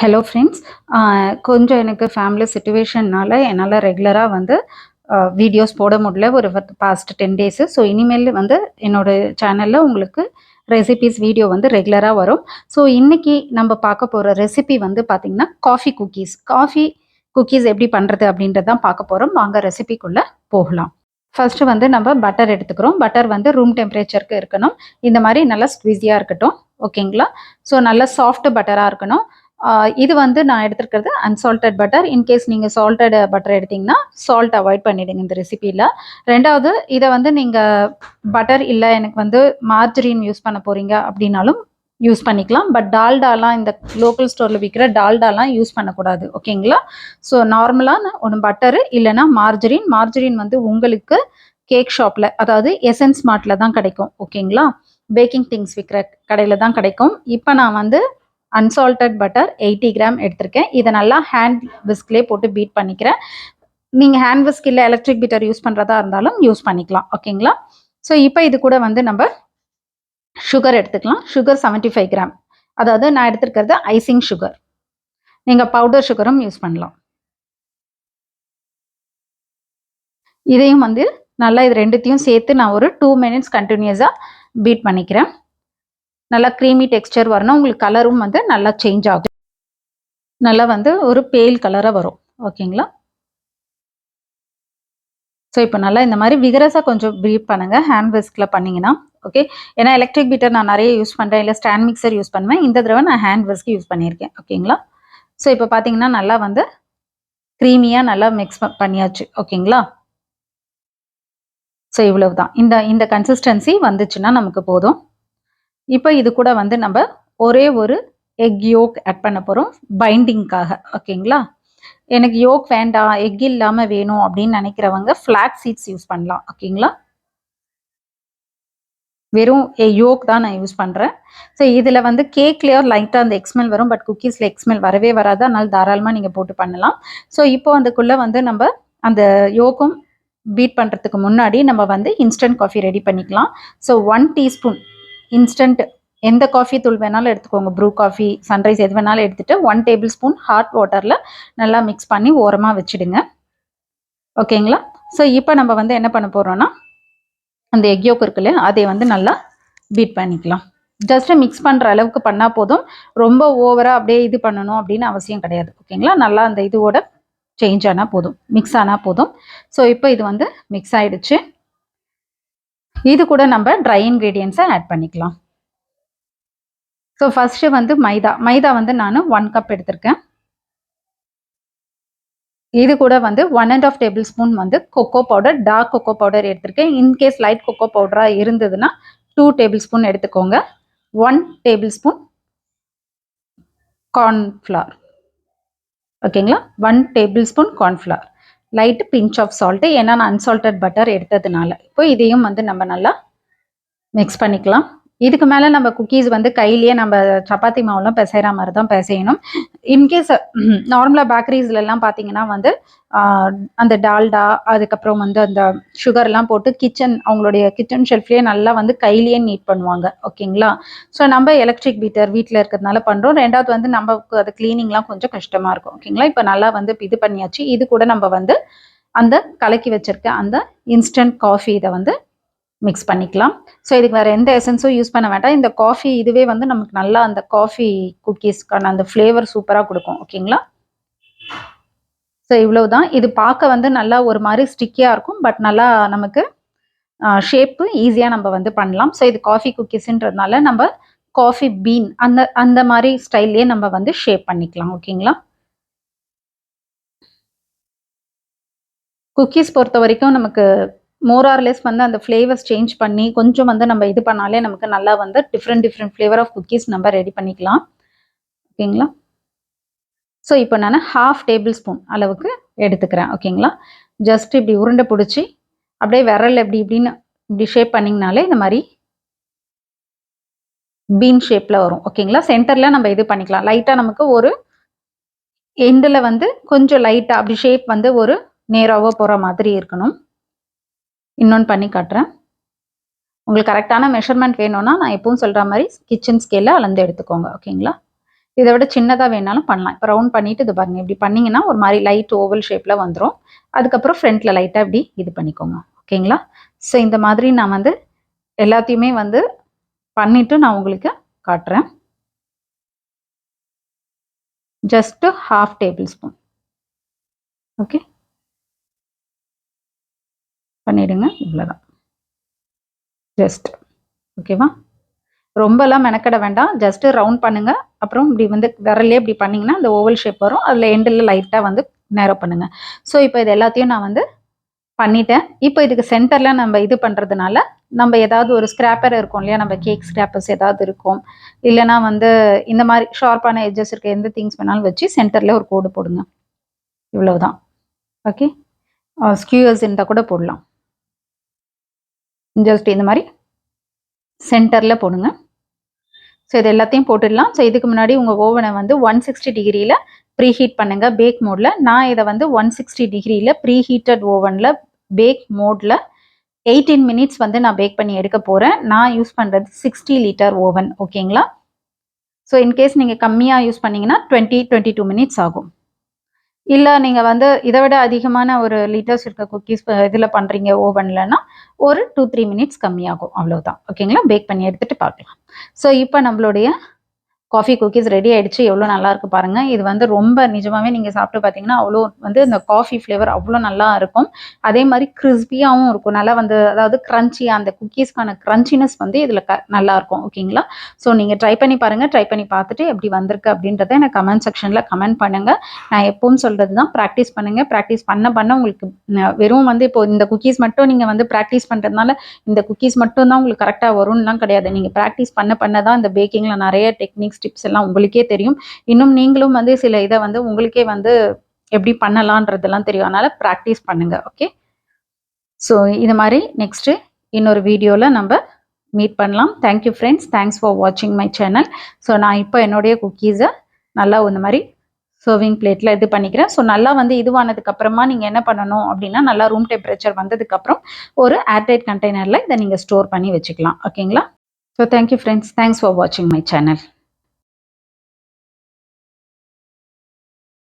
Hello friends. கொஞ்சம் எனக்கு family சிச்சுவேஷன்னால என்னால் ரெகுலராக வந்து வீடியோஸ் போட முடியல ஒரு பாஸ்ட் 10 டேஸு. ஸோ இனிமேல் வந்து என்னோட சேனலில் உங்களுக்கு ரெசிபீஸ் வீடியோ வந்து ரெகுலராக வரும். ஸோ இன்றைக்கி நம்ம பார்க்க போகிற ரெசிபி வந்து பார்த்திங்கன்னா காஃபி குக்கீஸ். காஃபி குக்கீஸ் எப்படி பண்ணுறது அப்படின்றது தான் பார்க்க போகிறோம். வாங்க ரெசிபிக்குள்ளே போகலாம். ஃபர்ஸ்ட்டு வந்து நம்ம பட்டர் எடுத்துக்கிறோம். பட்டர் வந்து ரூம் டெம்பரேச்சருக்கு இருக்கணும். இந்த மாதிரி நல்லா ஸ்குவீஸியாக இருக்கட்டும். ஓகேங்களா? ஸோ நல்லா சாஃப்ட் பட்டராக இருக்கணும். இது வந்து நான் எடுத்துருக்கிறது அன்சால்டட் பட்டர். இன்கேஸ் நீங்கள் சால்டட் பட்டர் எடுத்திங்கன்னா சால்ட் அவாய்ட் பண்ணிவிடுங்க இந்த ரெசிபியில். ரெண்டாவது, இதை வந்து நீங்கள் பட்டர் இல்லை எனக்கு வந்து மார்ஜரின் யூஸ் பண்ண போகிறீங்க அப்படின்னாலும் யூஸ் பண்ணிக்கலாம். பட் டால்டாலாம் இந்த லோக்கல் ஸ்டோரில் விற்கிற டால்டாலாம் யூஸ் பண்ணக்கூடாது. ஓகேங்களா? ஸோ நார்மலான ஒன்று பட்டரு இல்லைனா மார்ஜரின் வந்து உங்களுக்கு கேக் ஷாப்பில், அதாவது எசன்ஸ் மார்ட்டில் தான் கிடைக்கும். ஓகேங்களா? பேக்கிங் திங்ஸ் விற்கிற கடையில் தான் கிடைக்கும். இப்போ நான் வந்து அன்சால்டட் பட்டர் 80 கிராம் எடுத்திருக்கேன். இதை நல்லா ஹேண்ட் விஸ்க்லேயே போட்டு பீட் பண்ணிக்கிறேன். நீங்கள் ஹேண்ட் விஸ்க் இல்லை எலக்ட்ரிக் பீட்டர் யூஸ் பண்ணுறதா இருந்தாலும் யூஸ் பண்ணிக்கலாம். ஓகேங்களா? ஸோ இப்போ இது கூட வந்து நம்ம சுகர் எடுத்துக்கலாம். Sugar 75 gram. அதாவது நான் எடுத்துருக்கிறது ஐசிங் சுகர். நீங்கள் பவுடர் சுகரும் யூஸ் பண்ணலாம். இதையும் வந்து நல்லா இது ரெண்டுத்தையும் சேர்த்து நான் ஒரு 2 மினிட்ஸ் கண்டினியூஸாக பீட் பண்ணிக்கிறேன். நல்லா க்ரீமி டெக்ஸ்டர் வரணும். உங்களுக்கு கலரும் வந்து நல்லா சேஞ்ச் ஆகும். நல்லா வந்து ஒரு பேல் கலராக வரும். ஓகேங்களா? ஸோ இப்போ நல்லா இந்த மாதிரி விகரஸாக கொஞ்சம் பீட் பண்ணுங்கள் ஹேண்ட் விஸ்கில் பண்ணிங்கன்னா. ஓகே, ஏன்னா எலக்ட்ரிக் பீட்டர் நான் நிறைய யூஸ் பண்ணுறேன், இல்லை ஸ்டாண்ட் மிக்சர் யூஸ் பண்ணுவேன். இந்த தடவை நான் ஹேண்ட் விஸ்க் யூஸ் பண்ணியிருக்கேன். ஓகேங்களா? ஸோ இப்போ பார்த்தீங்கன்னா நல்லா வந்து க்ரீமியாக நல்லா மிக்ஸ் பண்ணியாச்சு. ஓகேங்களா? ஸோ இவ்வளவு தான். இந்த கன்சிஸ்டன்சி வந்துச்சுன்னா நமக்கு போதும். இப்போ இது கூட வந்து நம்ம ஒரே ஒரு எக் யோக் ஆட் பண்ண போகிறோம் பைண்டிங்காக. ஓகேங்களா? எனக்கு யோக் வேண்டாம், எக் இல்லாமல் வேணும் அப்படின்னு நினைக்கிறவங்க ஃப்ளாக் சீட்ஸ் யூஸ் பண்ணலாம். ஓகேங்களா? வெறும் யோக் தான் நான் யூஸ் பண்ணுறேன். ஸோ இதில் வந்து கேக்லேயோ லைட்டாக அந்த எக்ஸ்மெல் வரும், பட் குக்கீஸில் எக்ஸ்மெல் வரவே வராது. அதனால் தாராளமாக நீங்கள் போட்டு பண்ணலாம். ஸோ இப்போ அதுக்குள்ளே வந்து நம்ம அந்த யோக்கும் பீட் பண்ணுறதுக்கு முன்னாடி நம்ம வந்து இன்ஸ்டன்ட் காஃபி ரெடி பண்ணிக்கலாம். ஸோ 1 டீஸ்பூன் இன்ஸ்டன்ட் எந்த காஃபி தூள் வேணாலும் எடுத்துக்கோங்க. ப்ரூ காஃபி, சன்ரைஸ் எது வேணாலும் எடுத்துகிட்டு 1 டேபிள் ஸ்பூன் ஹாட் வாட்டரில் நல்லா மிக்ஸ் பண்ணி ஓரமாக வச்சுடுங்க. ஓகேங்களா? ஸோ இப்போ நம்ம வந்து என்ன பண்ண போகிறோன்னா அந்த எக் யோக் இருக்குல்ல, அதை வந்து நல்லா பீட் பண்ணிக்கலாம். ஜஸ்ட்டு மிக்ஸ் பண்ணுற அளவுக்கு பண்ணால் போதும். ரொம்ப ஓவராக அப்படியே இது பண்ணணும் அப்படின்னு அவசியம் கிடையாது. ஓகேங்களா? நல்லா அந்த இதுவோட சேஞ்ச் ஆனால் போதும், மிக்ஸ் ஆனால் போதும். ஸோ இப்போ இது வந்து மிக்ஸ் ஆகிடுச்சு. இது கூட நம்ம ட்ரை இன்க்ரீடியன்ஸை ஆட் பண்ணிக்கலாம். ஸோ ஃபஸ்ட்டு வந்து மைதா வந்து நான் 1 கப் எடுத்திருக்கேன். இது கூட வந்து 1½ டேபிள் ஸ்பூன் வந்து cocoa powder, dark cocoa powder எடுத்திருக்கேன். இன்கேஸ் லைட் கொக்கோ பவுடராக இருந்ததுன்னா 2 டேபிள் ஸ்பூன் எடுத்துக்கோங்க. 1 டேபிள் ஸ்பூன் கார்ன்ஃப்ளவர். ஓகேங்களா? 1 table spoon cornflour. Light pinch of salt, ஏன்னா நான் அன்சால்டட் பட்டர் எடுத்ததுனால. இப்போ இதையும் வந்து நம்ம நல்லா மிக்ஸ் பண்ணிக்கலாம். இதுக்கு மேலே நம்ம குக்கீஸ் வந்து கையிலேயே நம்ம சப்பாத்தி மாவுலாம் பிசைகிற மாதிரி தான் பிசையணும். இன்கேஸ் நார்மலாக பேக்கரிஸ்லாம் பார்த்தீங்கன்னா வந்து அந்த டால்டா, அதுக்கப்புறம் வந்து அந்த சுகர்லாம் போட்டு அவங்களுடைய கிச்சன் ஷெல்ஃப்லேயே நல்லா வந்து கையிலேயே நீட் பண்ணுவாங்க. ஓகேங்களா? ஸோ நம்ம எலக்ட்ரிக் பீட்டர் வீட்டில் இருக்கிறதுனால பண்ணுறோம். ரெண்டாவது வந்து நமக்கு அது க்ளீனிங்லாம் கொஞ்சம் கஷ்டமாக இருக்கும். ஓகேங்களா? இப்போ நல்லா வந்து இது பண்ணியாச்சு. இது கூட நம்ம வந்து அந்த கலக்கி வச்சிருக்க அந்த இன்ஸ்டன்ட் காஃபி இதை வந்து மிக்ஸ் பண்ணிக்கலாம். ஸோ இதுக்கு வேறு எந்த எசன்ஸும் யூஸ் பண்ண வேண்டாம். இந்த காஃபி இதுவே வந்து நமக்கு நல்லா அந்த காஃபி குக்கீஸ்க்கான அந்த ஃப்ளேவர் சூப்பராக கொடுக்கும். ஓகேங்களா? ஸோ இவ்வளவு தான். இது பார்க்க வந்து நல்லா ஒரு மாதிரி ஸ்டிக்கியாக இருக்கும், பட் நல்லா நமக்கு ஷேப்பு ஈஸியாக நம்ம வந்து பண்ணலாம். ஸோ இது காஃபி குக்கீஸ்ன்றதுனால நம்ம காஃபி பீன் அந்த மாதிரி ஸ்டைல்லையே நம்ம வந்து ஷேப் பண்ணிக்கலாம். ஓகேங்களா? குக்கீஸ் பொறுத்த வரைக்கும் நமக்கு மோர் ஆர் லெஸ் வந்து அந்த ஃப்ளேவர்ஸ் சேஞ்ச் பண்ணி கொஞ்சம் வந்து நம்ம இது பண்ணாலே நமக்கு நல்லா வந்து டிஃப்ரெண்ட் ஃப்ளேவர் ஆஃப் குக்கீஸ் நம்ம ரெடி பண்ணிக்கலாம். ஓகேங்களா? ஸோ இப்போ நான் 1/2 டேபிள் ஸ்பூன் அளவுக்கு எடுத்துக்கிறேன். ஓகேங்களா? ஜஸ்ட் இப்படி உருண்டை பிடிச்சி அப்படியே விரல் இப்படி ஷேப் பண்ணிங்கனாலே இந்த மாதிரி பீன் ஷேப்பில் வரும். ஓகேங்களா? சென்டரில் நம்ம இது பண்ணிக்கலாம். லைட்டாக நமக்கு ஒரு எண்டில் வந்து கொஞ்சம் லைட்டாக அப்படி ஷேப் வந்து ஒரு நேராவோ போகிற மாதிரி இருக்கணும். இன்னொன்று பண்ணி காட்டுறேன். உங்களுக்கு கரெக்டான மெஷர்மெண்ட் வேணும்னா நான் எப்பவும் சொல்கிற மாதிரி கிச்சன் ஸ்கேலில் அளந்து எடுத்துக்கோங்க. ஓகேங்களா? இதை விட சின்னதாக வேணாலும் பண்ணலாம். இப்போ ரவுண்ட் பண்ணிவிட்டு இது பாருங்கள், இப்படி பண்ணிங்கன்னா ஒரு மாதிரி லைட் ஓவல் ஷேப்பில் வந்துடும். அதுக்கப்புறம் ஃப்ரண்ட்டில் லைட்டாக இப்படி இது பண்ணிக்கோங்க. ஓகேங்களா? ஸோ இந்த மாதிரி நான் வந்து எல்லாத்தையுமே வந்து பண்ணிவிட்டு நான் உங்களுக்கு காட்டுறேன். Just 1/2 table spoon. ஓகே, பண்ணிவிடுங்க. இவ்வளோதான் ஜஸ்ட். ஓகேவா? ரொம்பலாம் மெனக்கட வேண்டாம். ஜஸ்ட்டு ரவுண்ட் பண்ணுங்க. அப்புறம் இப்படி வந்து விரல்லே இப்படி பண்ணிங்கன்னா அந்த ஓவல் ஷேப் வரும். அதில் எண்டில் லைட்டாக வந்து நேரோ பண்ணுங்க. ஸோ இப்போ இது எல்லாத்தையும் நான் வந்து பண்ணிட்டேன். இப்போ இதுக்கு சென்டரில் நம்ம இது பண்ணுறதுனால நம்ம ஏதாவது ஒரு ஸ்க்ராப்பர் இருக்கும் இல்லையா, நம்ம கேக் ஸ்க்ராப்பர்ஸ் ஏதாவது இருக்கும், இல்லைனா வந்து இந்த மாதிரி ஷார்ப்பான எட்ஜஸ் இருக்க எந்த திங்ஸ் வேணாலும் வச்சு சென்டரில் ஒரு கோடு போடுங்க. இவ்வளவுதான். ஓகே, ஸ்கியூவர்ஸ் இருந்தால் கூட போடலாம். ஜஸ்ட் இந்த மாதிரி சென்டரில் போடுங்க. ஸோ இது எல்லாத்தையும் போட்டுடலாம். ஸோ இதுக்கு முன்னாடி உங்கள் ஓவனை வந்து 160 டிகிரியில் ப்ரீ ஹீட் பண்ணுங்கள் பேக் மோடில். நான் இதை வந்து 160 டிகிரியில் ப்ரீ ஹீட்டட் ஓவனில் பேக் மோடில் 18 மினிட்ஸ் வந்து நான் பேக் பண்ணி எடுக்க போகிறேன். நான் யூஸ் பண்ணுறது 60 லிட்டர் ஓவன். ஓகேங்களா? ஸோ இன்கேஸ் நீங்கள் கம்மியாக யூஸ் பண்ணிங்கன்னா 22 மினிட்ஸ் ஆகும். இல்லை நீங்கள் வந்து இதை விட அதிகமான ஒரு லிட்டர்ஸ் இருக்க குக்கீஸ் இதில் பண்ணுறீங்க ஓவன்லன்னா ஒரு 2-3 மினிட்ஸ் கம்மியாகும். அவ்வளோதான். ஓகேங்களா? பேக் பண்ணி எடுத்துகிட்டு பார்க்கலாம். ஸோ இப்போ நம்மளுடைய காஃபி குக்கீஸ் ரெடி ஆகிடுச்சு. எவ்வளோ நல்லாயிருக்கு பாருங்கள். இது வந்து ரொம்ப நிஜமாகவே நீங்கள் சாப்பிட்டு பார்த்தீங்கன்னா அவ்வளோ வந்து இந்த காஃபி ஃப்ளேவர் அவ்வளோ நல்லா இருக்கும். அதே மாதிரி கிறிஸ்பியாகவும் இருக்கும். நல்லா வந்து அதாவது க்ரன்ச்சி, அந்த குக்கீஸ்க்கான க்ரன்ச்சினஸ் வந்து இதில் நல்லாயிருக்கும். ஓகேங்களா? ஸோ நீங்கள் ட்ரை பண்ணி பாருங்கள். ட்ரை பண்ணி பார்த்துட்டு எப்படி வந்திருக்கு அப்படின்றத எனக்கு கமெண்ட் செக்ஷனில் கமெண்ட் பண்ணுங்கள். நான் எப்பவும் சொல்கிறது தான், ப்ராக்டிஸ் பண்ணுங்கள். ப்ராக்டிஸ் பண்ண பண்ண உங்களுக்கு வெறும் வந்து இப்போ இந்த குக்கீஸ் மட்டும் நீங்கள் வந்து ப்ராக்டிஸ் பண்ணுறதுனால இந்த குக்கீஸ் மட்டும் தான் உங்களுக்கு கரெக்டாக வரும்லாம் கிடையாது. நீங்கள் ப்ராக்டிஸ் பண்ண பண்ண தான் இந்த பேக்கிங்கில் நிறைய டெக்னிக்ஸ் டிப்ஸ் எல்லாம் உங்களுக்கே தெரியும். இன்னும் நீங்களும் வந்து சில இதை வந்து உங்களுக்கே வந்து எப்படி பண்ணலான்றதெல்லாம் தெரியும். அதனால் ப்ராக்டிஸ் பண்ணுங்கள். ஓகே, ஸோ இது மாதிரி நெக்ஸ்ட்டு இன்னொரு வீடியோவில் நம்ம மீட் பண்ணலாம். Thank you friends. தேங்க்ஸ் ஃபார் வாட்சிங் மை சேனல். ஸோ நான் இப்போ என்னுடைய குக்கீஸை நல்லா இந்த மாதிரி சர்விங் பிளேட்டில் இது பண்ணிக்கிறேன். ஸோ நல்லா வந்து இதுவானதுக்கு அப்புறமா நீங்கள் என்ன பண்ணணும் அப்படின்னா, நல்லா ரூம் டெம்பரேச்சர் வந்ததுக்கப்புறம் ஒரு ஏர்டைட் கண்டெய்னரில் இதை நீங்கள் ஸ்டோர் பண்ணி வச்சுக்கலாம். ஓகேங்களா? So thank you friends. Thanks for வாட்சிங் மை சேனல்.